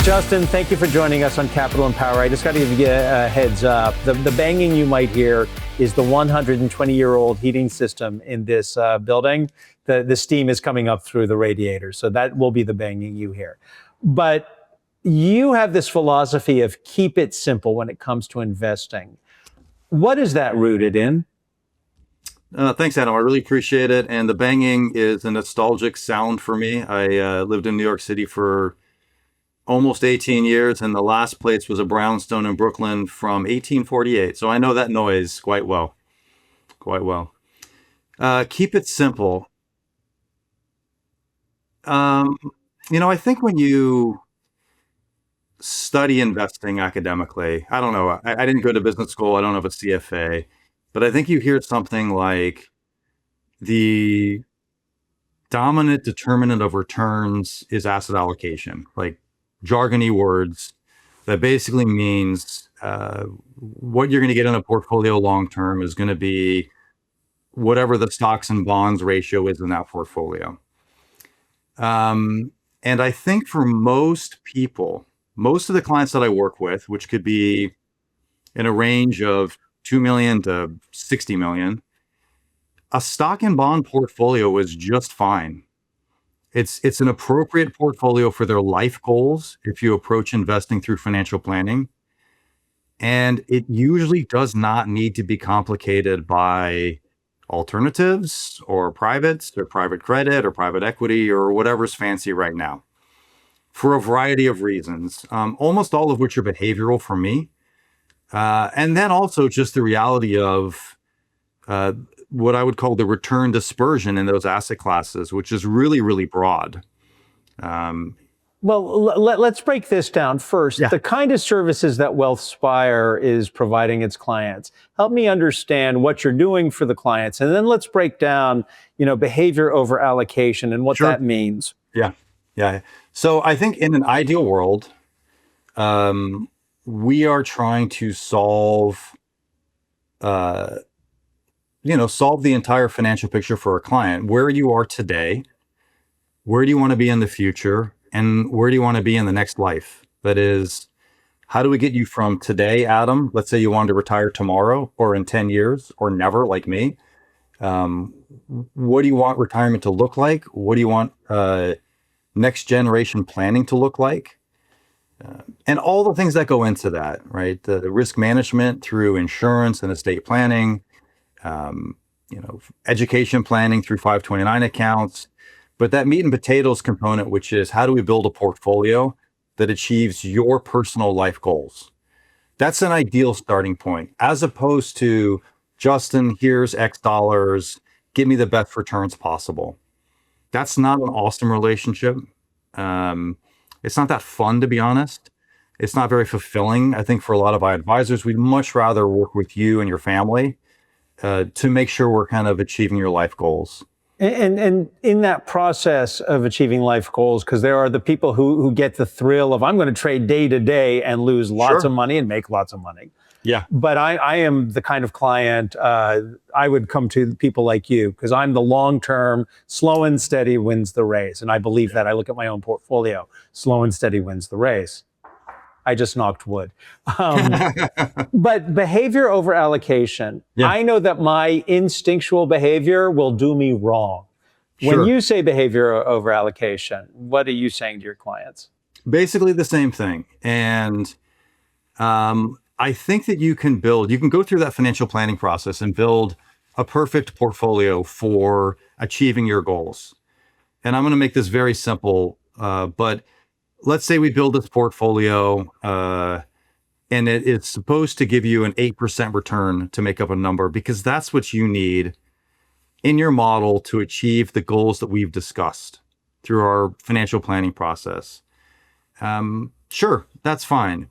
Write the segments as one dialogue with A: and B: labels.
A: Justin, thank you for joining us on Capital and Power. I just got to give you a heads up. The banging you might hear is the 120-year-old heating system in this building. The steam is coming up through the radiator, so that will be the banging you hear. But you have this philosophy of keep it simple when it comes to investing. What is that rooted in?
B: Thanks, Adam. I really appreciate it. And the banging is a nostalgic sound for me. I lived in New York City for almost 18 years, and the last place was a brownstone in Brooklyn from 1848. So I know that noise quite well. Keep it simple. I think when you study investing academically, I don't know, I didn't go to business school. I don't know if it's CFA, but I think you hear something like the dominant determinant of returns is asset allocation, like jargony words that basically means what you're going to get in a portfolio long term is going to be whatever the stocks and bonds ratio is in that portfolio. And I think for most people, most of the clients that I work with, which could be in a range of 2 million to 60 million, a stock and bond portfolio is just fine. It's an appropriate portfolio for their life goals if you approach investing through financial planning. And it usually does not need to be complicated by alternatives or privates or private credit or private equity or whatever's fancy right now for a variety of reasons, almost all of which are behavioral for me. And then also just the reality of what I would call the return dispersion in those asset classes, which is really, really broad.
A: Let's break this down first.
B: Yeah.
A: The kind of services that Wealthspire is providing its clients. Help me understand what you're doing for the clients. And then let's break down, behavior over allocation and what
B: Sure.
A: that means.
B: Yeah. So I think in an ideal world, we are trying to solve the entire financial picture for a client. Where you are today, where do you want to be in the future, and where do you want to be in the next life? That is, how do we get you from today, Adam? Let's say you wanted to retire tomorrow or in 10 years or never, like me. What do you want retirement to look like? What do you want next generation planning to look like? And all the things that go into that, right? The risk management through insurance and estate planning, education planning through 529 accounts, but that meat and potatoes component, which is how do we build a portfolio that achieves your personal life goals? That's an ideal starting point, as opposed to, Justin, here's X dollars, give me the best returns possible. That's not an awesome relationship. It's not that fun, to be honest. It's not very fulfilling. I think for a lot of our advisors, we'd much rather work with you and your family to make sure we're kind of achieving your life goals.
A: And in that process of achieving life goals, because there are the people who get the thrill of, I'm going to trade day to day and lose lots of money and make lots of money.
B: Yeah.
A: But I am the kind of client, I would come to people like you, because I'm the long-term, slow and steady wins the race. And I believe that. I look at my own portfolio, slow and steady wins the race. I just knocked wood. But behavior over allocation.
B: Yeah.
A: I know that my instinctual behavior will do me wrong.
B: Sure.
A: When you say behavior over allocation, what are you saying to your clients?
B: Basically the same thing. And I think that you can go through that financial planning process and build a perfect portfolio for achieving your goals. And I'm going to make this very simple, but let's say we build this portfolio and it's supposed to give you an 8% return to make up a number, because that's what you need in your model to achieve the goals that we've discussed through our financial planning process. Sure, that's fine.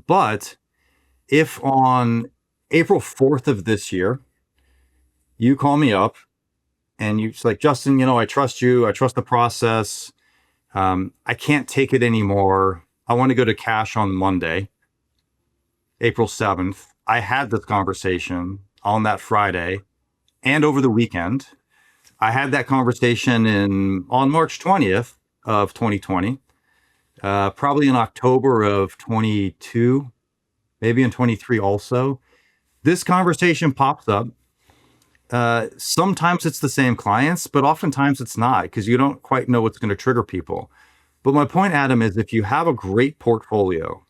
B: But if on April 4th of this year, you call me up and you're like, Justin, I trust you. I trust the process. I can't take it anymore. I want to go to cash on Monday, April 7th. I had this conversation on that Friday and over the weekend. I had that conversation on March 20th of 2020. probably in October of 22, maybe in 23 also. This conversation pops up. Sometimes it's the same clients, but oftentimes it's not, because you don't quite know what's going to trigger people. But my point, Adam, is if you have a great portfolio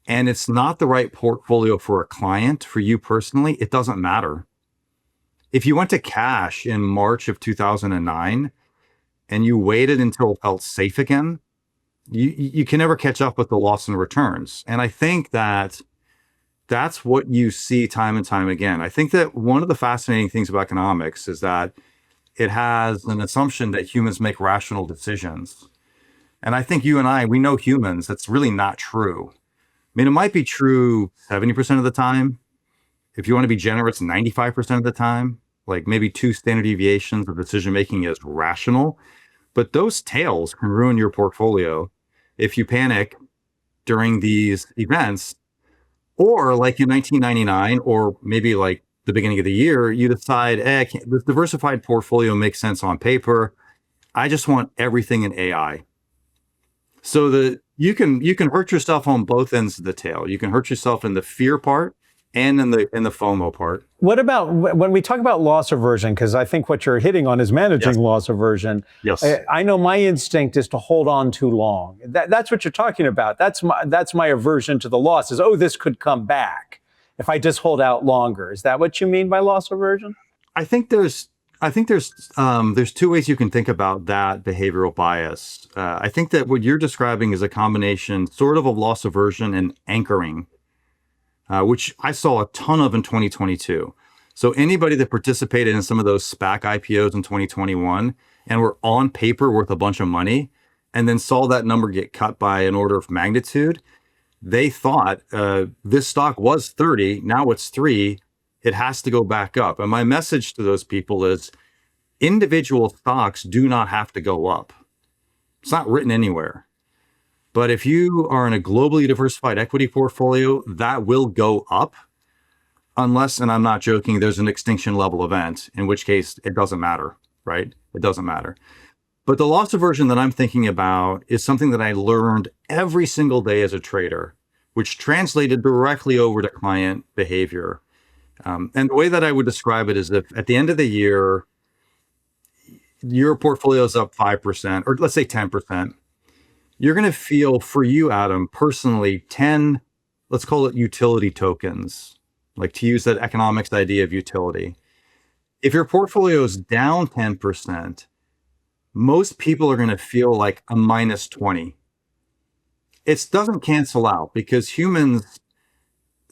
B: and it's not the right portfolio for a client, for you personally, it doesn't matter. If you went to cash in March of 2009 and you waited until it felt safe again, you can never catch up with the loss in returns. And I think that that's what you see time and time again. I think that one of the fascinating things about economics is that it has an assumption that humans make rational decisions. And I think you and I, we know humans, that's really not true. I mean, it might be true 70% of the time. If you want to be generous, 95% of the time, like maybe 2 standard deviations of decision making is rational. But those tails can ruin your portfolio if you panic during these events. Or like in 1999, or maybe like the beginning of the year, you decide, this diversified portfolio makes sense on paper. I just want everything in AI. So you can hurt yourself on both ends of the tail. You can hurt yourself in the fear part and in the FOMO part.
A: What about when we talk about loss aversion? Because I think what you're hitting on is managing loss aversion.
B: Yes.
A: I know my instinct is to hold on too long. That's what you're talking about. That's my aversion to the loss is, this could come back if I just hold out longer. Is that what you mean by loss aversion?
B: I think there's 2 ways you can think about that behavioral bias. I think that what you're describing is a combination sort of loss aversion and anchoring, which I saw a ton of in 2022. So anybody that participated in some of those SPAC IPOs in 2021 and were on paper worth a bunch of money and then saw that number get cut by an order of magnitude, they thought this stock was 30, now it's 3, it has to go back up. And my message to those people is individual stocks do not have to go up. It's not written anywhere. But if you are in a globally diversified equity portfolio, that will go up unless, and I'm not joking, there's an extinction level event, in which case it doesn't matter, right? It doesn't matter. But the loss aversion that I'm thinking about is something that I learned every single day as a trader, which translated directly over to client behavior. And the way that I would describe it is if at the end of the year, your portfolio is up 5%, or let's say 10%, you're going to feel, for you, Adam, personally, 10, let's call it utility tokens, like to use that economics idea of utility. If your portfolio is down 10%, most people are going to feel like a minus 20. It doesn't cancel out because humans,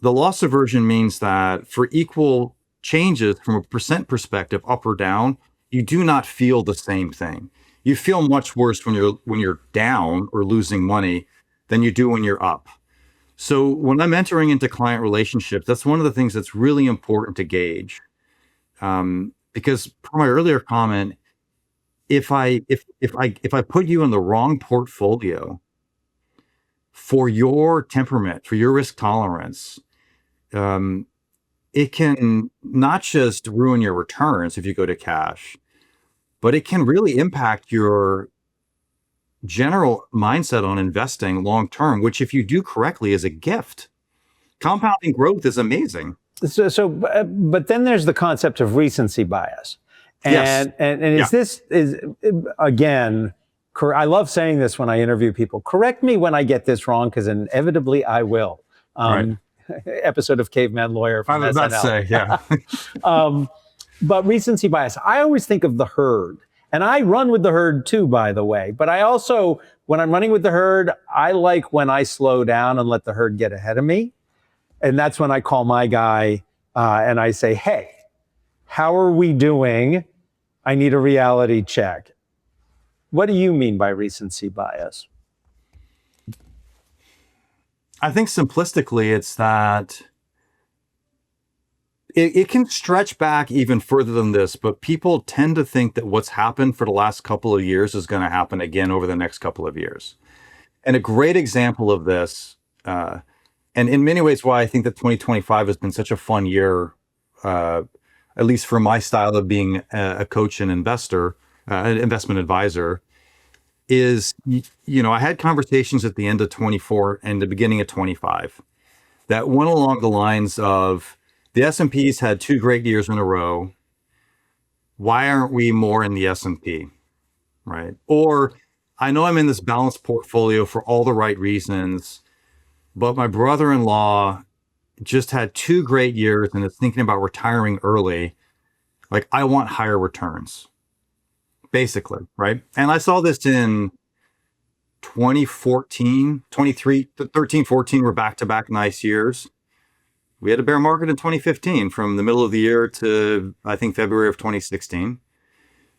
B: the loss aversion means that for equal changes from a percent perspective, up or down, you do not feel the same thing. You feel much worse when you're down or losing money than you do when you're up. So when I'm entering into client relationships, that's one of the things that's really important to gauge. Because per my earlier comment, if I put you in the wrong portfolio for your temperament, for your risk tolerance, it can not just ruin your returns if you go to cash, but it can really impact your general mindset on investing long term, which if you do correctly is a gift. Compounding growth is amazing.
A: But then there's the concept of recency bias. And this is again, I love saying this when I interview people. Correct me when I get this wrong, because inevitably I will.
B: Right.
A: Episode of Caveman Lawyer from
B: I was about to say, yeah.
A: But recency bias, I always think of the herd. And I run with the herd too, by the way. But I also, when I'm running with the herd, I like when I slow down and let the herd get ahead of me. And that's when I call my guy and I say, hey, how are we doing? I need a reality check. What do you mean by recency bias?
B: I think simplistically, it's that it can stretch back even further than this, but people tend to think that what's happened for the last couple of years is going to happen again over the next couple of years. And a great example of this, and in many ways why I think that 2025 has been such a fun year, at least for my style of being a coach and investor, an investment advisor, is, I had conversations at the end of 24 and the beginning of 25 that went along the lines of the S&P's had 2 great years in a row. Why aren't we more in the S&P, right? Or I know I'm in this balanced portfolio for all the right reasons, but my brother-in-law just had 2 great years and is thinking about retiring early. Like, I want higher returns, basically, right? And I saw this in 2014, 23, 13, 14 were back-to-back nice years. We had a bear market in 2015 from the middle of the year to, I think, February of 2016.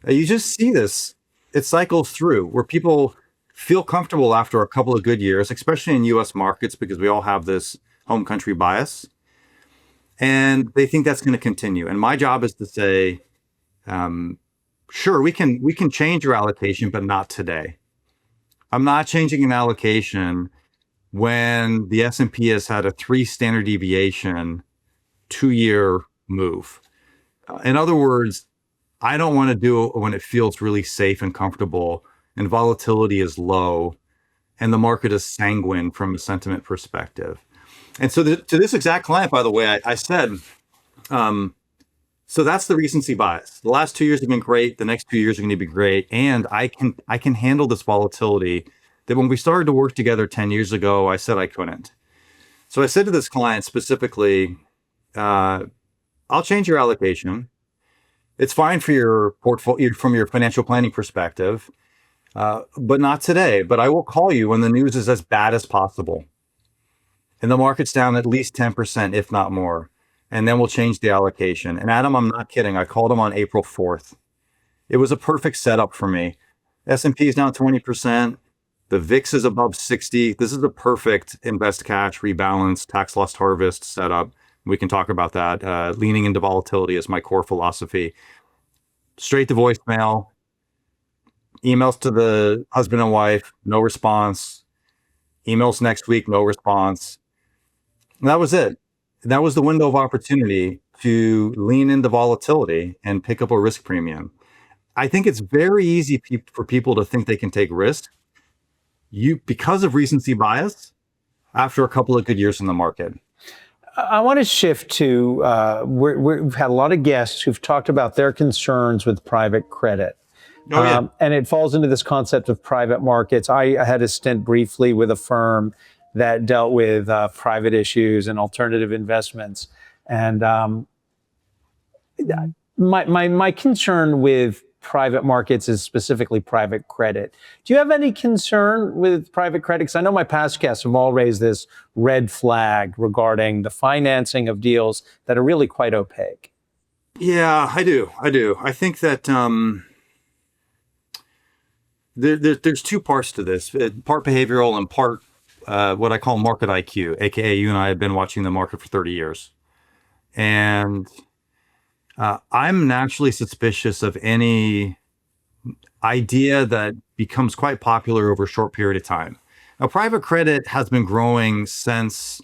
B: You just see this. It cycles through where people feel comfortable after a couple of good years, especially in US markets, because we all have this home country bias. And they think that's going to continue. And my job is to say, sure, we can change your allocation, but not today. I'm not changing an allocation when the S&P has had a 3 standard deviation 2-year move. In other words, I don't want to do it when it feels really safe and comfortable and volatility is low and the market is sanguine from a sentiment perspective. And so to this exact client, by the way, I said, so that's the recency bias. The last 2 years have been great. The next 2 years are going to be great. And I can handle this volatility that when we started to work together 10 years ago, I said I couldn't. So I said to this client specifically, I'll change your allocation. It's fine for your portfolio from your financial planning perspective, but not today. But I will call you when the news is as bad as possible. And the market's down at least 10%, if not more. And then we'll change the allocation. And Adam, I'm not kidding. I called him on April 4th. It was a perfect setup for me. S&P is down 20%. The VIX is above 60. This is a perfect invest cash, rebalance, tax loss harvest setup. We can talk about that. Leaning into volatility is my core philosophy. Straight to voicemail. Emails to the husband and wife, no response. Emails next week, no response. And that was it. That was the window of opportunity to lean into volatility and pick up a risk premium. I think it's very easy for people to think they can take risks. Because of recency bias, after a couple of good years in the market.
A: I want to shift to, we've had a lot of guests who've talked about their concerns with private credit.
B: Oh, yeah.
A: And it falls into this concept of private markets. I had a stint briefly with a firm that dealt with private issues and alternative investments. And my concern with private markets is specifically private credit. Do you have any concern with private credit? Because I know my past guests have all raised this red flag regarding the financing of deals that are really quite opaque.
B: Yeah, I do. I think that there's 2 parts to this, part behavioral and part what I call market IQ, aka you and I have been watching the market for 30 years. And I'm naturally suspicious of any idea that becomes quite popular over a short period of time. Now, private credit has been growing since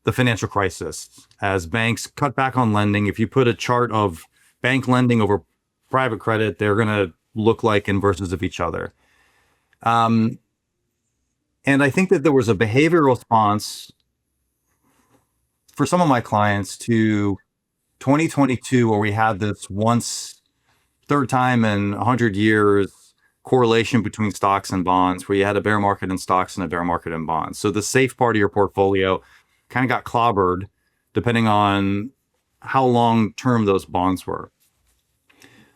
B: the financial crisis as banks cut back on lending. If you put a chart of bank lending over private credit, they're going to look like inverses of each other. And I think that there was a behavioral response for some of my clients to 2022, where we had this third time in 100 years correlation between stocks and bonds, where you had a bear market in stocks and a bear market in bonds. So the safe part of your portfolio kind of got clobbered depending on how long term those bonds were.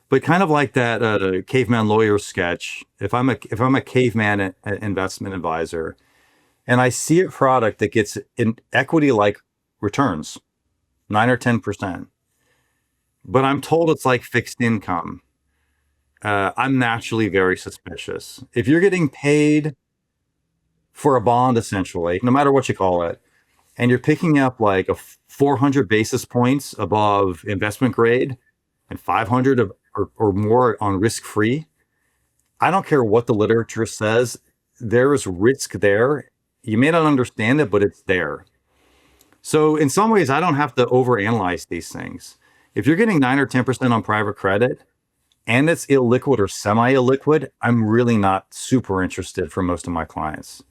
B: But kind of like that caveman lawyer sketch, if I'm a caveman investment advisor and I see a product that gets in equity-like returns, 9 or 10%, but I'm told it's like fixed income, I'm naturally very suspicious. If you're getting paid for a bond, essentially, no matter what you call it, and you're picking up like a 400 basis points above investment grade and 500 or more on risk-free, I don't care what the literature says, there is risk there. You may not understand it, but it's there. So in some ways, I don't have to overanalyze these things. If you're getting 9 or 10% on private credit, and it's illiquid or semi-illiquid, I'm really not super interested for most of my clients.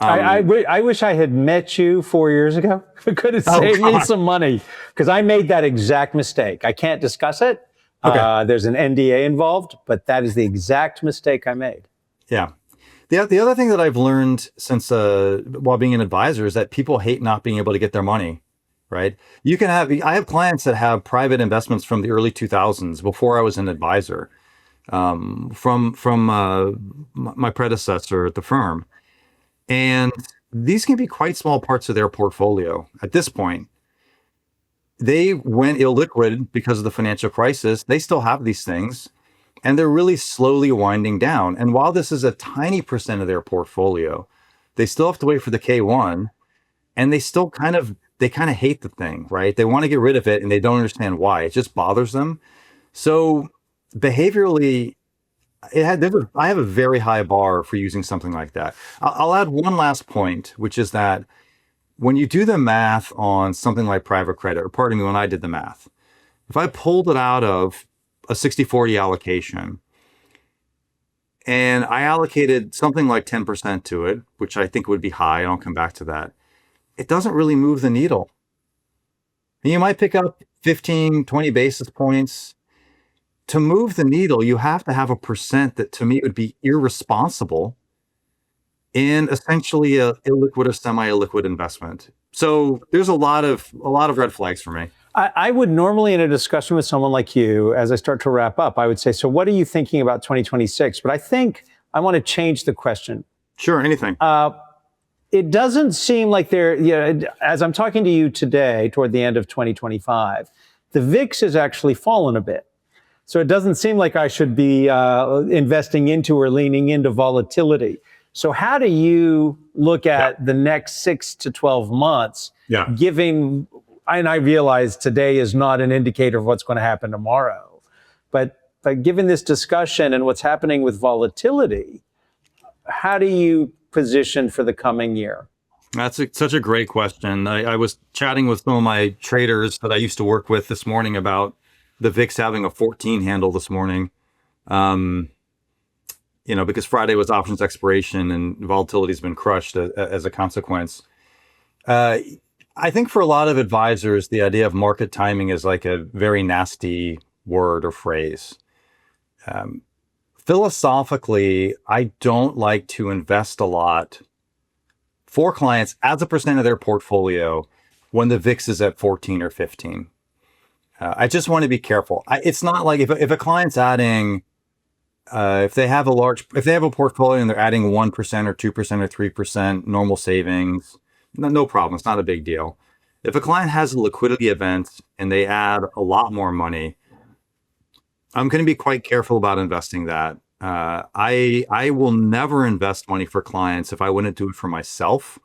A: I wish I had met you 4 years ago. It could have
B: Oh,
A: saved me
B: God.
A: some money, because I made that exact mistake. I can't discuss it.
B: Okay.
A: There's an NDA involved, but that is the exact mistake I made.
B: Yeah. The other thing that I've learned since while being an advisor is that people hate not being able to get their money, right? I have clients that have private investments from the early 2000s before I was an advisor, from my predecessor at the firm. And these can be quite small parts of their portfolio at this point. They went illiquid because of the financial crisis. They still have these things, and they're really slowly winding down. And while this is a tiny percent of their portfolio, they still have to wait for the K1, and they still kind of hate the thing, right? They want to get rid of it, and they don't understand why. It just bothers them. So behaviorally, I have a very high bar for using something like that. I'll add one last point, which is that when you do the math on something like private credit, or pardon me, when I did the math, if I pulled it out of a 60-40 allocation and I allocated something like 10% to it, which I think would be high, and I'll come back to that, it doesn't really move the needle. And you might pick up 15, 20 basis points. To move the needle, you have to have a percent that to me would be irresponsible in essentially a illiquid or semi-illiquid investment. So there's a lot of red flags for me.
A: I would normally, in a discussion with someone like you, as I start to wrap up, I would say, so what are you thinking about 2026? But I think I want to change the question.
B: Sure, anything.
A: It doesn't seem like as I'm talking to you today, toward the end of 2025, the VIX has actually fallen a bit. So it doesn't seem like I should be investing into or leaning into volatility. So how do you look at the next 6 to 12 months, and I realize today is not an indicator of what's going to happen tomorrow, but given this discussion and what's happening with volatility, how do you position for the coming year?
B: That's such a great question. I was chatting with some of my traders that I used to work with this morning about the VIX having a 14 handle this morning, because Friday was options expiration and volatility has been crushed as a consequence. I think for a lot of advisors, the idea of market timing is like a very nasty word or phrase. Philosophically, I don't like to invest a lot for clients as a percent of their portfolio when the VIX is at 14 or 15. I just want to be careful. It's not like if a client's adding, if they have a portfolio and they're adding 1% or 2% or 3% normal savings, no problem. It's not a big deal. If a client has a liquidity event and they add a lot more money, I'm going to be quite careful about investing that. I will never invest money for clients if I wouldn't do it for myself.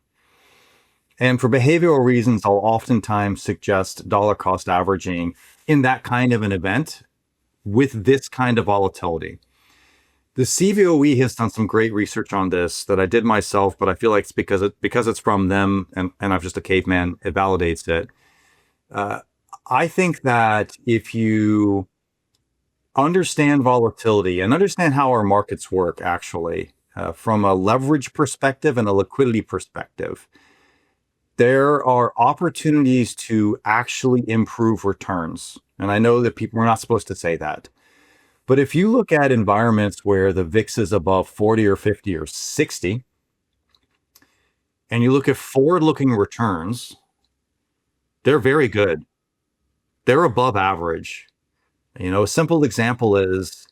B: And for behavioral reasons, I'll oftentimes suggest dollar cost averaging in that kind of an event with this kind of volatility. The CVOE has done some great research on this that I did myself, but I feel like it's because it's from them and I'm just a caveman, it validates it. I think that if you understand volatility and understand how our markets work actually, from a leverage perspective and a liquidity perspective, there are opportunities to actually improve returns. And I know that people are not supposed to say that. But if you look at environments where the VIX is above 40 or 50 or 60, and you look at forward-looking returns, they're very good. They're above average. A simple example is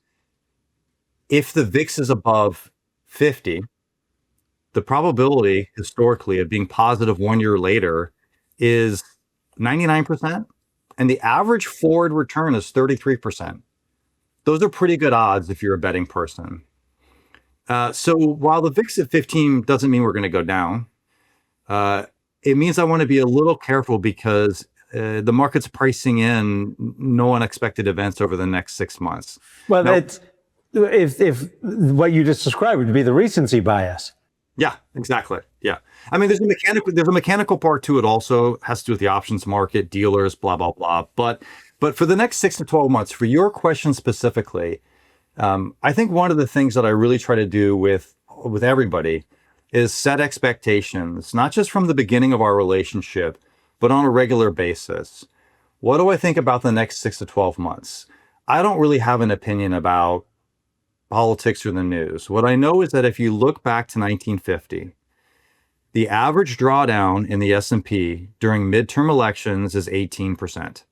B: if the VIX is above 50, the probability historically of being positive 1 year later is 99%, and the average forward return is 33%. Those are pretty good odds if you're a betting person. So while the VIX at 15 doesn't mean we're going to go down, it means I want to be a little careful because the market's pricing in no unexpected events over the next 6 months.
A: Well, if what you just described would be the recency bias.
B: Yeah, exactly. Yeah. I mean, there's a mechanical part to it also. It has to do with the options market, dealers, blah, blah, blah. But But for the next 6 to 12 months, for your question specifically, I think one of the things that I really try to do with everybody is set expectations, not just from the beginning of our relationship, but on a regular basis. What do I think about the next 6 to 12 months? I don't really have an opinion about politics or the news. What I know is that if you look back to 1950, the average drawdown in the S&P during midterm elections is 18%.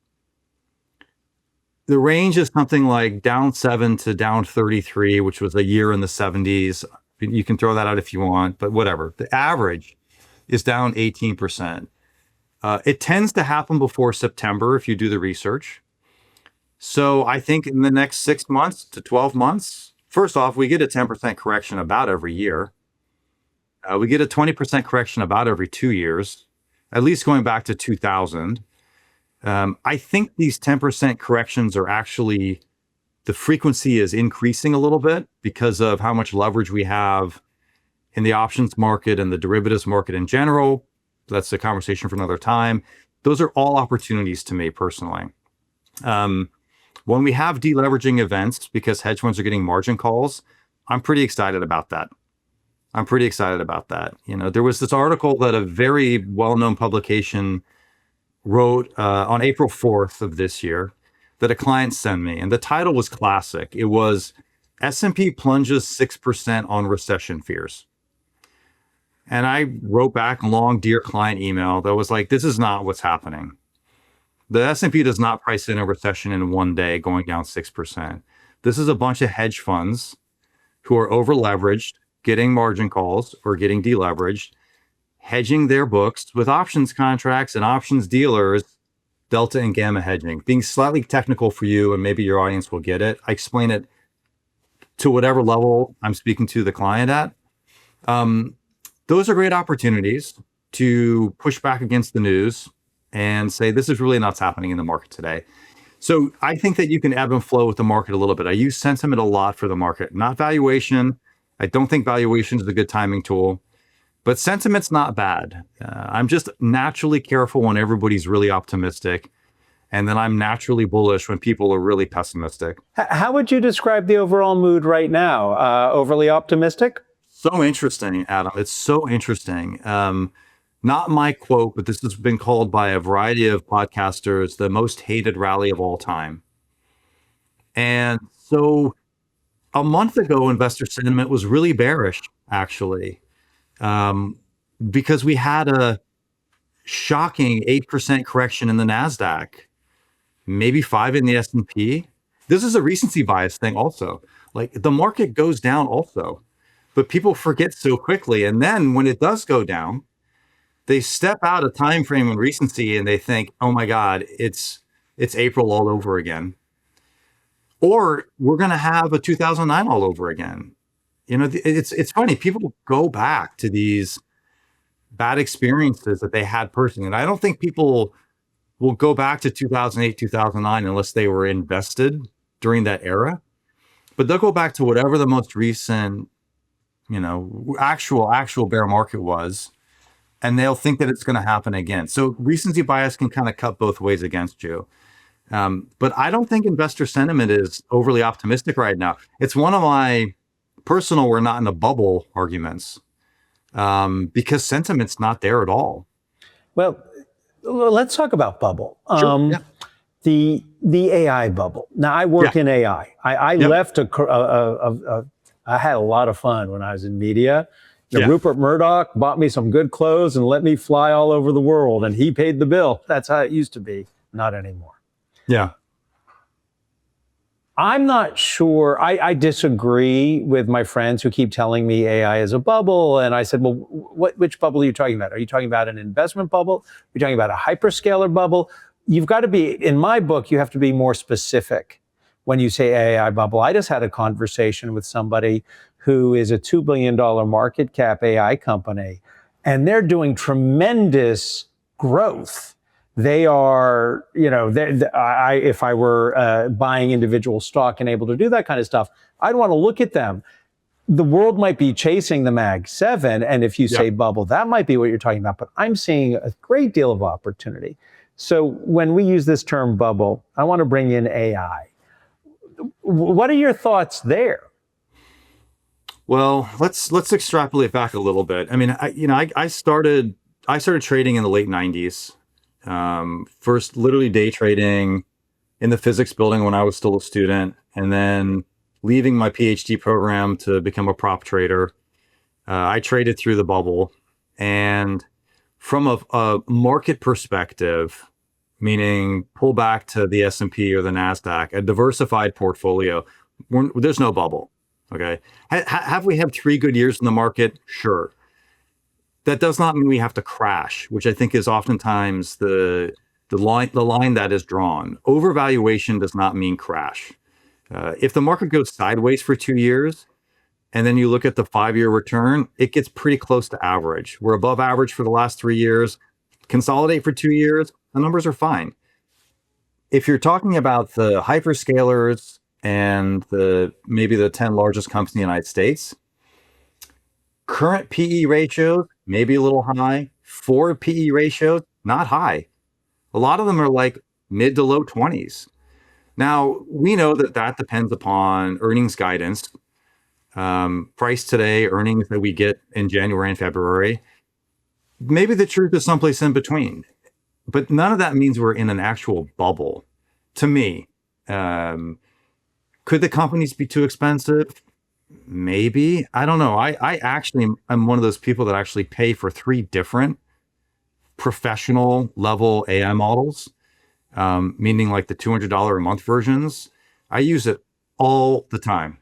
B: The range is something like down 7 to down 33, which was a year in the 70s. You can throw that out if you want, but whatever. The average is down 18%. It tends to happen before September if you do the research. So I think in the next 6 months to 12 months, first off, we get a 10% correction about every year. We get a 20% correction about every 2 years, at least going back to 2000. I think these 10% corrections are actually, the frequency is increasing a little bit because of how much leverage we have in the options market and the derivatives market in general. That's a conversation for another time. Those are all opportunities to me personally. When we have deleveraging events because hedge funds are getting margin calls, I'm pretty excited about that. You know, there was this article that a very well-known publication wrote on April 4th of this year that a client sent me, and the title was classic. It was S&P plunges 6% on recession fears. And I wrote back a long Dear Client email that was like, this is not what's happening. The S&P does not price in a recession in one day going down 6%. This is a bunch of hedge funds who are over leveraged, getting margin calls or getting deleveraged, hedging their books with options contracts and options dealers, delta and gamma hedging. Being slightly technical for you, and maybe your audience will get it, I explain it to whatever level I'm speaking to the client at. Those are great opportunities to push back against the news and say, this is really not what's happening in the market today. So I think that you can ebb and flow with the market a little bit. I use sentiment a lot for the market, not valuation. I don't think valuation is a good timing tool, but sentiment's not bad. I'm just naturally careful when everybody's really optimistic. And then I'm naturally bullish when people are really pessimistic.
A: How would you describe the overall mood right now? Overly optimistic?
B: So interesting, Adam. It's so interesting. Not my quote, but this has been called by a variety of podcasters the most hated rally of all time. And so a month ago, investor sentiment was really bearish, actually, because we had a shocking 8% correction in the NASDAQ, maybe 5 in the S&P. This is a recency bias thing also. Like the market goes down also, but people forget so quickly. And then when it does go down, they step out of time frame and recency and they think, oh my God, it's April all over again. Or we're going to have a 2009 all over again. You know, it's funny. People go back to these bad experiences that they had personally. And I don't think people will go back to 2008, 2009 unless they were invested during that era. But they'll go back to whatever the most recent, you know, actual bear market was, and they'll think that it's going to happen again. So recency bias can kind of cut both ways against you. But I don't think investor sentiment is overly optimistic right now. It's one of my personal we're not in a bubble arguments, because sentiment's not there at all.
A: Well, let's talk about bubble.
B: Sure. Yeah.
A: The AI bubble. Now, I work in AI. I left I had a lot of fun when I was in media. You know, Rupert Murdoch bought me some good clothes and let me fly all over the world, and he paid the bill. That's how it used to be. Not anymore.
B: Yeah.
A: I'm not sure. I disagree with my friends who keep telling me AI is a bubble. And I said, well, which bubble are you talking about? Are you talking about an investment bubble? Are you talking about a hyperscaler bubble? You've got to be, in my book, you have to be more specific when you say AI bubble. I just had a conversation with somebody who is a $2 billion market cap AI company, and they're doing tremendous growth. They are, you know, if I were buying individual stock and able to do that kind of stuff, I'd want to look at them. The world might be chasing the Mag 7, and if you say bubble, that might be what you're talking about, but I'm seeing a great deal of opportunity. So when we use this term bubble, I want to bring in AI. What are your thoughts there?
B: Well, let's extrapolate back a little bit. I mean, I started trading in the late 90s. First, literally day trading in the physics building when I was still a student, and then leaving my PhD program to become a prop trader. I traded through the bubble, and from a market perspective, meaning pull back to the S&P or the NASDAQ, a diversified portfolio, there's no bubble. Okay. Have we had 3 good years in the market? Sure. That does not mean we have to crash, which I think is oftentimes the line that is drawn. Overvaluation does not mean crash. If the market goes sideways for 2 years, and then you look at the 5-year return, it gets pretty close to average. We're above average for the last 3 years. Consolidate for 2 years, the numbers are fine. If you're talking about the hyperscalers and maybe the 10 largest companies in the United States, current PE ratios, maybe a little high. Forward PE ratios, not high. A lot of them are like mid to low 20s. Now, we know that depends upon earnings guidance. Price today, earnings that we get in January and February. Maybe the truth is someplace in between. But none of that means we're in an actual bubble. To me, could the companies be too expensive? Maybe. I don't know. I actually am one of those people that actually pay for 3 different professional level AI models, meaning like the $200 a month versions. I use it all the time.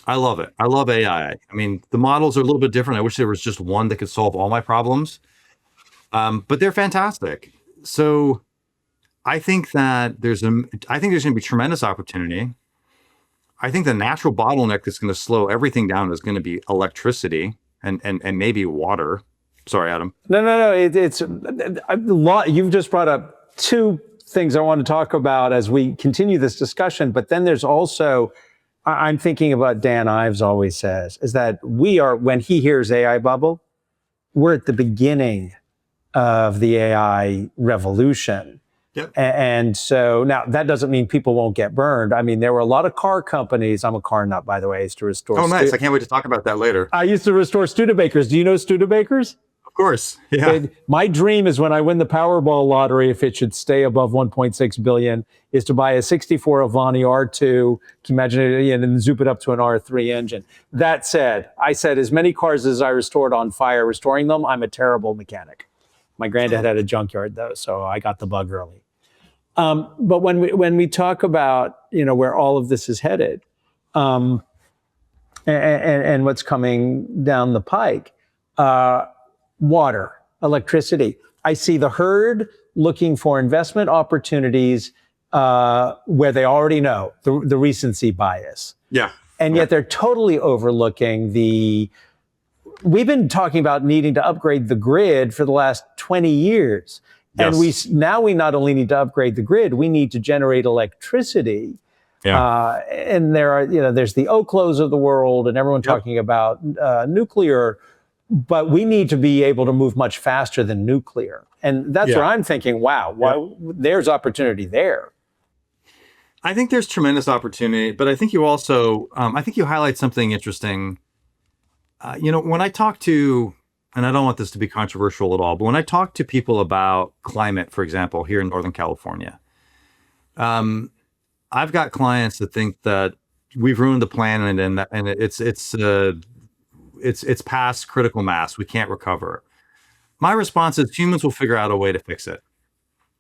B: I love it. I love AI. I mean, the models are a little bit different. I wish there was just one that could solve all my problems, but they're fantastic. So I think that there's going to be tremendous opportunity. I think the natural bottleneck that's going to slow everything down is going to be electricity and maybe water. Sorry, Adam.
A: No. It's a lot. You've just brought up 2 things I want to talk about as we continue this discussion. But then there's also, I'm thinking about Dan Ives always says, is that when he hears AI bubble, we're at the beginning of the AI revolution.
B: Yep.
A: And so now that doesn't mean people won't get burned. I mean, there were a lot of car companies. I'm a car nut, by the way. I used to restore.
B: Oh, nice. I can't wait to talk about that later.
A: I used to restore Studebakers. Do you know Studebakers?
B: Of course. Yeah.
A: My dream is when I win the Powerball lottery, if it should stay above 1.6 billion, is to buy a 64 Avani R2. Can you imagine it? And then zoom it up to an R3 engine. That said, I said as many cars as I restored on fire, restoring them, I'm a terrible mechanic. My granddad had a junkyard though, so I got the bug early. But when we talk about where all of this is headed, and what's coming down the pike, water, electricity. I see the herd looking for investment opportunities where they already know the recency bias.
B: Yeah.
A: And yet they're totally overlooking we've been talking about needing to upgrade the grid for the last 20 years. Yes. And we not only need to upgrade the grid, we need to generate electricity. Yeah. And there's the Oklos of the world and everyone talking about nuclear, but we need to be able to move much faster than nuclear. And that's where I'm thinking, wow, there's opportunity there.
B: I think there's tremendous opportunity, but I think you also, I think you highlight something interesting. When I talk to, and I don't want this to be controversial at all, but when I talk to people about climate, for example, here in Northern California, I've got clients that think that we've ruined the planet and it's past critical mass. We can't recover. My response is humans will figure out a way to fix it,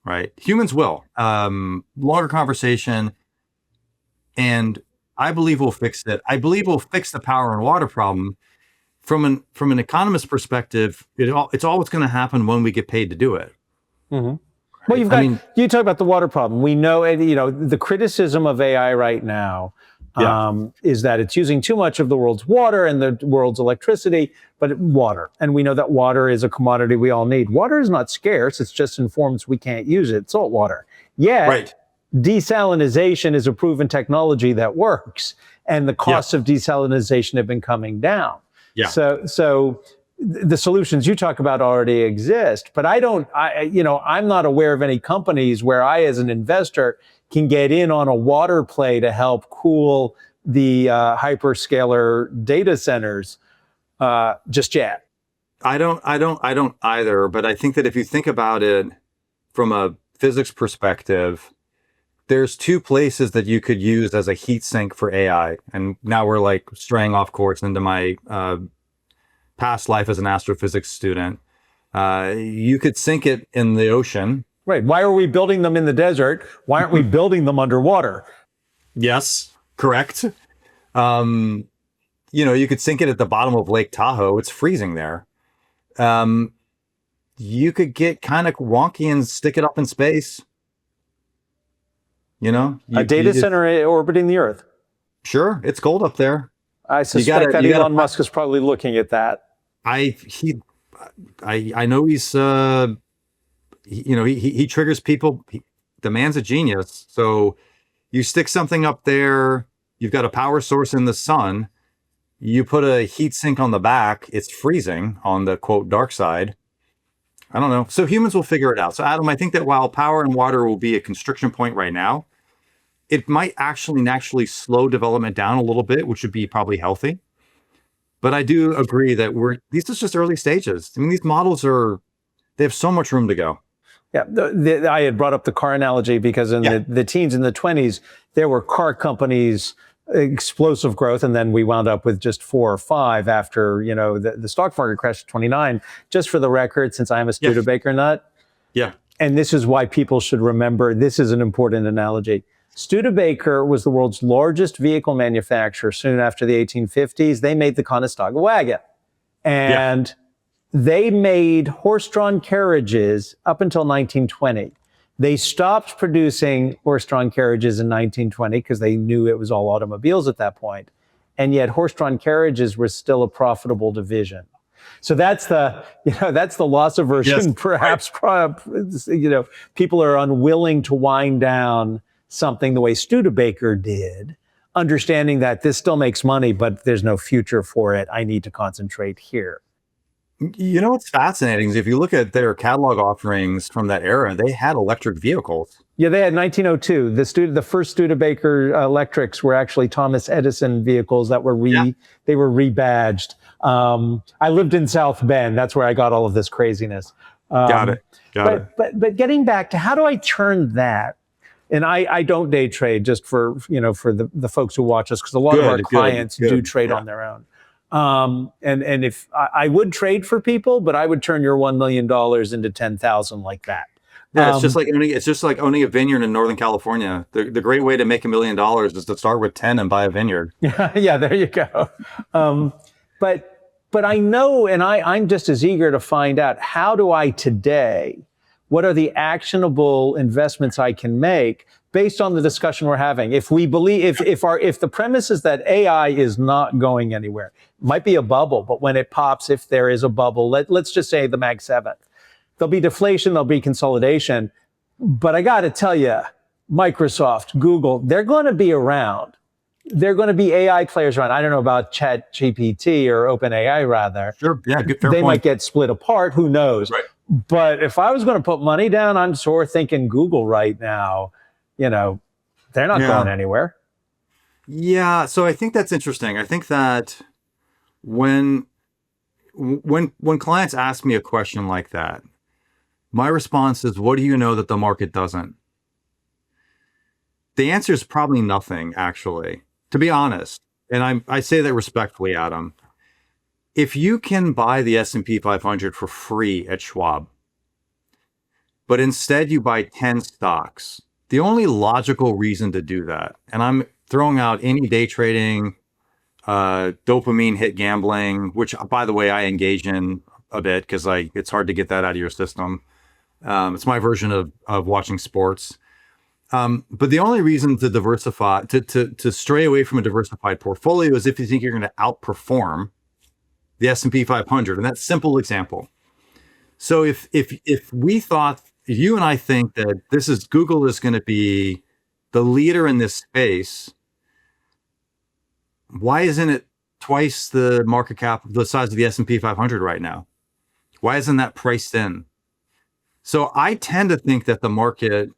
B: right? Humans will. Longer conversation, and I believe we'll fix it. I believe we'll fix the power and water problem. From an economist perspective, it's always going to happen when we get paid to do it.
A: Mm-hmm. Well, you talk about the water problem. We know, the criticism of AI right now is that it's using too much of the world's water and the world's electricity, but water. And we know that water is a commodity we all need. Water is not scarce. It's just in forms we can't use it. Salt water. Yet, desalinization is a proven technology that works. And the costs of desalinization have been coming down. Yeah. So the solutions you talk about already exist, but I'm not aware of any companies where I, as an investor, can get in on a water play to help cool the hyperscaler data centers just yet.
B: I don't either. But I think that if you think about it from a physics perspective, there's two places that you could use as a heat sink for AI. And now we're like straying off course into my past life as an astrophysics student. You could sink it in the ocean.
A: Right. Why are we building them in the desert? Why aren't we building them underwater?
B: Yes, correct. You could sink it at the bottom of Lake Tahoe. It's freezing there. You could get kind of wonky and stick it up in space.
A: A data center orbiting the Earth.
B: Sure, it's cold up there.
A: I suspect that Elon Musk is probably looking at that.
B: I know he's he triggers people. The man's a genius. So you stick something up there. You've got a power source in the sun. You put a heat sink on the back. It's freezing on the quote dark side. I don't know. So humans will figure it out. So Adam, I think that while power and water will be a constriction point right now, it might actually naturally slow development down a little bit, which would be probably healthy. But I do agree that these are just early stages. I mean, these models they have so much room to go.
A: Yeah, I had brought up the car analogy because in the teens and the 20s, there were car companies, explosive growth, and then we wound up with just 4 or 5 after the stock market crashed to 29. Just for the record, since I'm a Studebaker nut, and this is why people should remember, this is an important analogy. Studebaker was the world's largest vehicle manufacturer soon after the 1850s. They made the Conestoga wagon. And they made horse-drawn carriages up until 1920. They stopped producing horse-drawn carriages in 1920 because they knew it was all automobiles at that point. And yet horse-drawn carriages were still a profitable division. So that's the loss aversion. Yes, perhaps, people are unwilling to wind down something the way Studebaker did, understanding that this still makes money, but there's no future for it. I need to concentrate here.
B: What's fascinating is if you look at their catalog offerings from that era, they had electric vehicles.
A: Yeah, they had 1902. The first Studebaker electrics were actually Thomas Edison vehicles that were they were rebadged. I lived in South Bend. That's where I got all of this craziness.
B: Got it.
A: But getting back to how do I turn that? And I don't day trade, just for the folks who watch us, because a lot of our clients do trade on their own. And if I would trade for people, but I would turn your $1 million into 10,000 like that.
B: Yeah, it's just like owning a vineyard in Northern California. The great way to make $1 million is to start with 10 and buy a vineyard.
A: Yeah, there you go. But I know, and I'm just as eager to find out, how do I today, what are the actionable investments I can make based on the discussion we're having? If we believe, if the premise is that AI is not going anywhere, it might be a bubble, but when it pops, if there is a bubble, let's just say the Mag 7, there'll be deflation, there'll be consolidation. But I got to tell you, Microsoft, Google, they're going to be around. They're going to be AI players around. I don't know about ChatGPT or OpenAI, rather.
B: Sure, yeah, good, fair
A: They
B: point.
A: might get split apart. Who knows?
B: Right.
A: But if I was going to put money down, I'm sort of thinking Google right now. They're not going anywhere.
B: Yeah, so I think that's interesting. I think that when clients ask me a question like that, my response is, what do you know that the market doesn't? The answer is probably nothing, actually, to be honest. And I say that respectfully, Adam. If you can buy the S&P 500 for free at Schwab, but instead you buy 10 stocks, the only logical reason to do that, and I'm throwing out any day trading, dopamine hit gambling, which, by the way, I engage in a bit because it's hard to get that out of your system. It's my version of watching sports. But the only reason to diversify, to stray away from a diversified portfolio is if you think you're going to outperform the S&P 500. And that's a simple example. So if we thought, you and I think that Google is going to be the leader in this space, why isn't it twice the market cap, the size of the S&P 500 right now. Why isn't that priced in? So I tend to think that the market,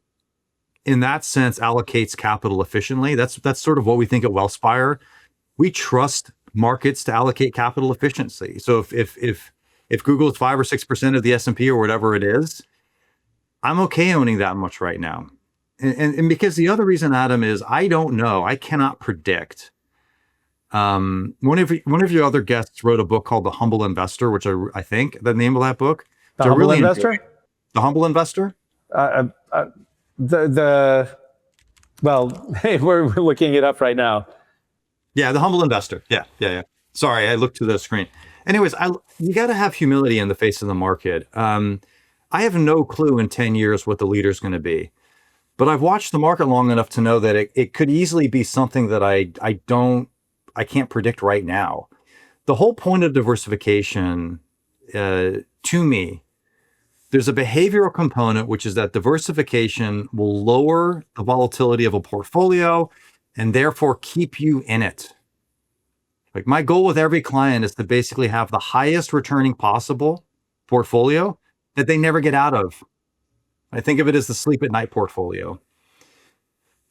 B: in that sense, allocates capital efficiently. That's sort of what we think at Wealthspire. We trust markets to allocate capital efficiency. So if Google is 5 or 6% of the S&P or whatever it is, I'm okay owning that much right now. And because the other reason, Adam, is I don't know. I cannot predict. One of your other guests wrote a book called The Humble Investor, which I think the name of that book.
A: The Humble Investor?
B: The Humble Investor?
A: Well, hey, we're looking it up right now.
B: Yeah, The Humble Investor. Yeah. Sorry, I looked to the screen. Anyways, you got to have humility in the face of the market. I have no clue in 10 years what the leader's going to be. But I've watched the market long enough to know that it could easily be something that I can't predict right now. The whole point of diversification, to me, there's a behavioral component, which is that diversification will lower the volatility of a portfolio and therefore keep you in it. Like, my goal with every client is to basically have the highest returning possible portfolio that they never get out of. I think of it as the sleep at night portfolio.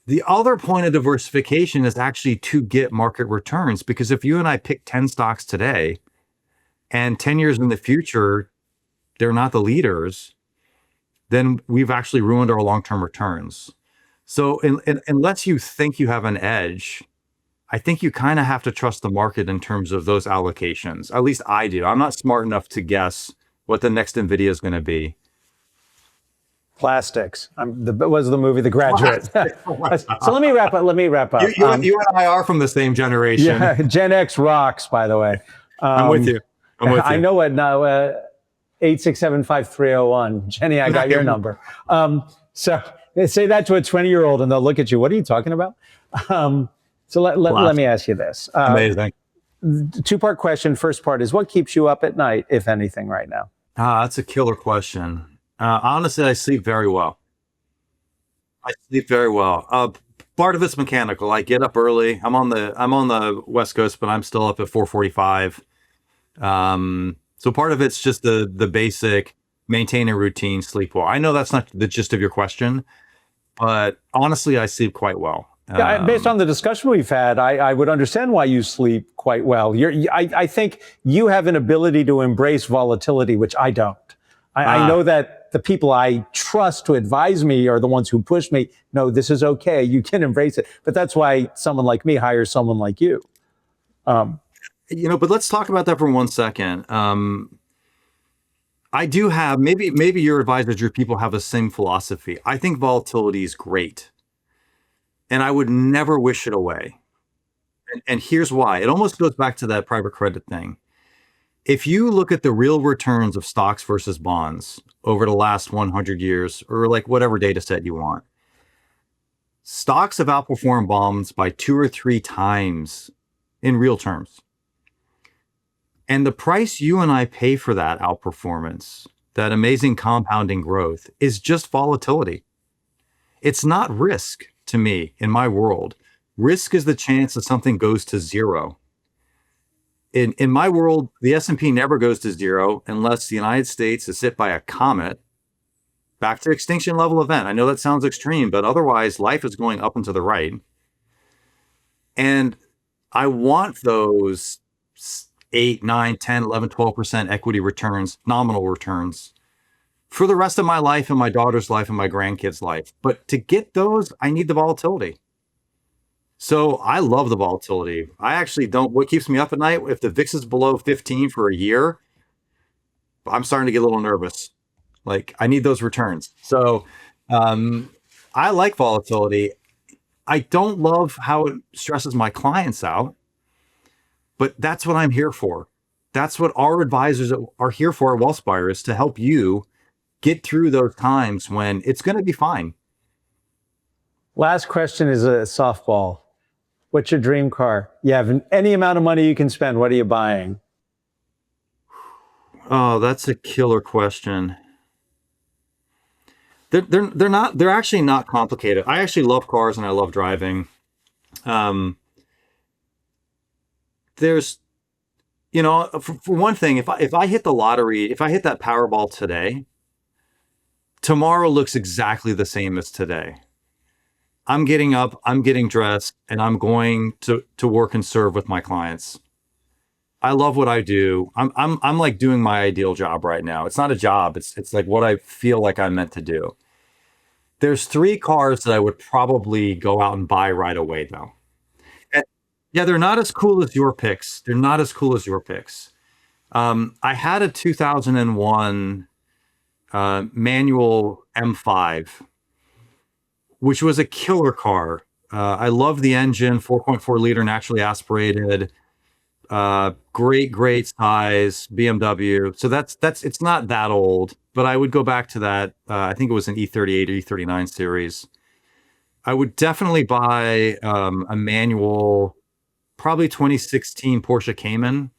B: The other point of diversification is actually to get market returns, because if you and I pick 10 stocks today and 10 years in the future, they're not the leaders, then we've actually ruined our long-term returns. So unless you think you have an edge, I think you kind of have to trust the market in terms of those allocations. At least I do. I'm not smart enough to guess what the next NVIDIA is going to be.
A: Plastics. Was the movie The Graduate? So let me wrap up.
B: You and I are from the same generation.
A: Yeah, Gen X rocks, by the way.
B: I'm with you.
A: I know what now. 8675301. Jenny, I got your number. So say that to a 20-year-old and they'll look at you. What are you talking about? So let me ask you this.
B: Amazing.
A: Two-part question. First part is, what keeps you up at night, if anything, right now? That's
B: a killer question. Honestly, I sleep very well. Part of it's mechanical. I get up early. I'm on the West Coast, but I'm still up at 4:45. So part of it's just the basic maintain a routine, sleep well. I know that's not the gist of your question, but honestly, I sleep quite well.
A: Yeah, based on the discussion we've had, I would understand why you sleep quite well. I think you have an ability to embrace volatility, which I don't. I know that the people I trust to advise me are the ones who push me. No, this is okay. You can embrace it. But that's why someone like me hires someone like you.
B: But let's talk about that for 1 second. I do have, maybe your advisors, your people have the same philosophy. I think volatility is great. And I would never wish it away. And here's why. It almost goes back to that private credit thing. If you look at the real returns of stocks versus bonds over the last 100 years, or like whatever data set you want, stocks have outperformed bonds by 2 or 3 times in real terms. And the price you and I pay for that outperformance, that amazing compounding growth, is just volatility. It's not risk to me in my world. Risk is the chance that something goes to zero. In my world, the S&P never goes to zero unless the United States is hit by a comet back to extinction level event. I know that sounds extreme, but otherwise life is going up and to the right. And I want those 8, 9, 10, 11, 12% equity returns, nominal returns, for the rest of my life and my daughter's life and my grandkids' life. But to get those, I need the volatility. So I love the volatility. I actually don't. What keeps me up at night, if the VIX is below 15 for a year, I'm starting to get a little nervous. Like, I need those returns. So I like volatility. I don't love how it stresses my clients out, but that's what I'm here for. That's what our advisors are here for at Wealthspire, is to help you get through those times when it's going to be fine.
A: Last question is a softball. What's your dream car? You have any amount of money you can spend. What are you buying?
B: Oh, that's a killer question. They're actually not complicated. I actually love cars and I love driving. There's For one thing, if I hit the lottery, if I hit that Powerball today, tomorrow looks exactly the same as today. I'm getting up, I'm getting dressed, and I'm going to work and serve with my clients. I love what I do. I'm like doing my ideal job right now. It's not a job. It's like what I feel like I'm meant to do. There's 3 cars that I would probably go out and buy right away, though. And yeah, they're not as cool as your picks. They're not as cool as your picks. I had a 2001 manual M5, which was a killer car. I love the engine, 4.4 liter naturally aspirated, great size BMW. So that's it's not that old, but I would go back to that. I think it was an E38 or E39 series. I would definitely buy a manual, probably 2016 Porsche Cayman.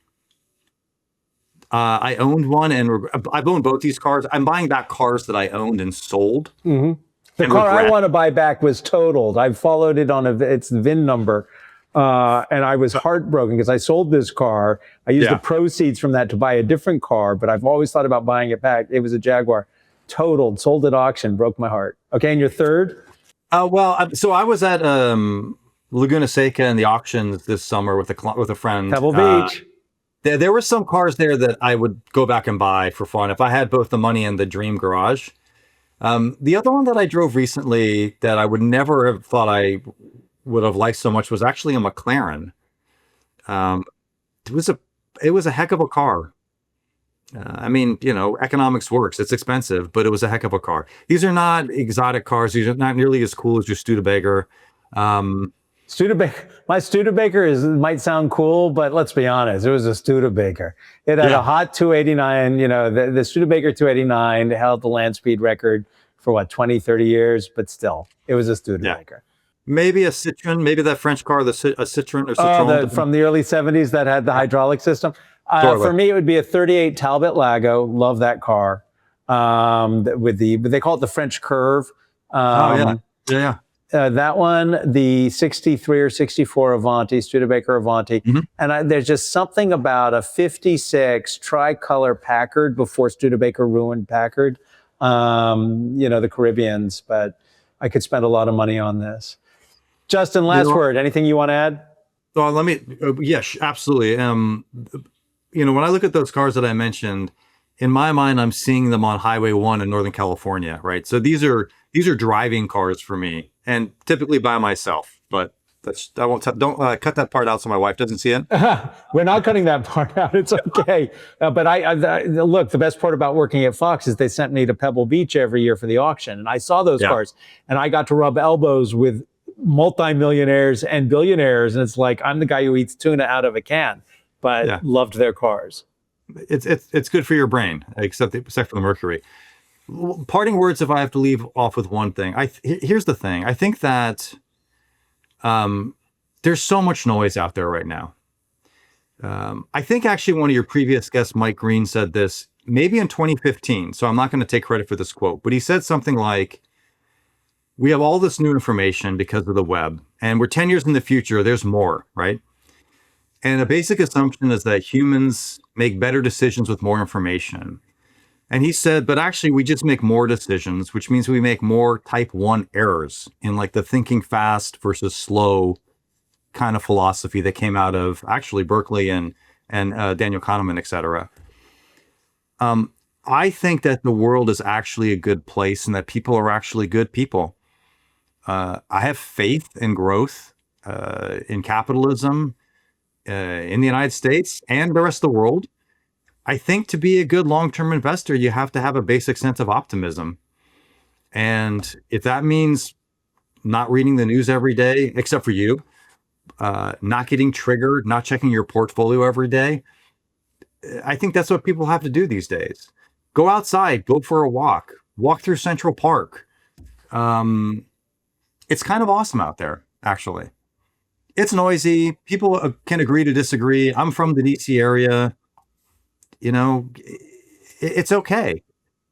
B: I owned one, and I've owned both these cars. I'm buying back cars that I owned and sold.
A: Mm-hmm. The car I want to buy back was totaled. I followed it on its VIN number, and I was heartbroken because I sold this car. I used the proceeds from that to buy a different car, but I've always thought about buying it back. It was a Jaguar, totaled, sold at auction, broke my heart. Okay, and your third?
B: So I was at Laguna Seca in the auctions this summer with a friend.
A: Pebble Beach.
B: There were some cars there that I would go back and buy for fun if I had both the money and the dream garage. The other one that I drove recently that I would never have thought I would have liked so much was actually a McLaren. It was a heck of a car. Economics works. It's expensive, but it was a heck of a car. These are not exotic cars. These are not nearly as cool as your Studebaker.
A: My Studebaker might sound cool, but let's be honest, it was a Studebaker. It had a hot 289, the Studebaker 289 held the land speed record for 20, 30 years, but still, it was a Studebaker.
B: Yeah. Maybe a Citroen, maybe that French car, a Citroen or Citroen.
A: From the early 70s that had the hydraulic system. For me, it would be a 38 Talbot Lago. Love that car. But they call it the French Curve.
B: Yeah.
A: That one, the 63 or 64 Avanti, Studebaker Avanti. Mm-hmm. And there's just something about a 56 tricolor Packard before Studebaker ruined Packard, the Caribbeans, but I could spend a lot of money on this. Justin, last word, anything you want to add?
B: Well, yes, absolutely. When I look at those cars that I mentioned, in my mind, I'm seeing them on Highway 1 in Northern California, right? So these are driving cars for me, and typically by myself. But don't cut that part out so my wife doesn't see it.
A: We're not cutting that part out. It's okay. But I look, the best part about working at Fox is they sent me to Pebble Beach every year for the auction, and I saw those cars, and I got to rub elbows with multimillionaires and billionaires, and it's like I'm the guy who eats tuna out of a can, but loved their cars.
B: It's good for your brain, except for the mercury. Parting words, if I have to leave off with one thing, here's the thing. I think that there's so much noise out there right now. I think actually one of your previous guests, Mike Green, said this maybe in 2015. So I'm not going to take credit for this quote, but he said something like, we have all this new information because of the web, and we're 10 years in the future, there's more, right? And a basic assumption is that humans make better decisions with more information. And he said, but actually we just make more decisions, which means we make more type 1 errors in like the thinking fast versus slow kind of philosophy that came out of actually Berkeley and Daniel Kahneman, et cetera. I think that the world is actually a good place and that people are actually good people. I have faith in growth, in capitalism, in the United States and the rest of the world. I think to be a good long-term investor, you have to have a basic sense of optimism. And if that means not reading the news every day, except for you, not getting triggered, not checking your portfolio every day, I think that's what people have to do these days. Go outside, go for a walk through Central Park. It's kind of awesome out there, actually. It's noisy. People can agree to disagree. I'm from the DC area. It's okay.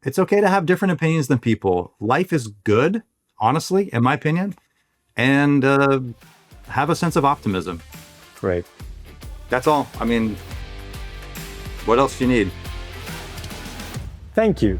B: It's okay to have different opinions than people. Life is good, honestly, in my opinion, and have a sense of optimism.
A: Great.
B: That's all. What else do you need?
A: Thank you.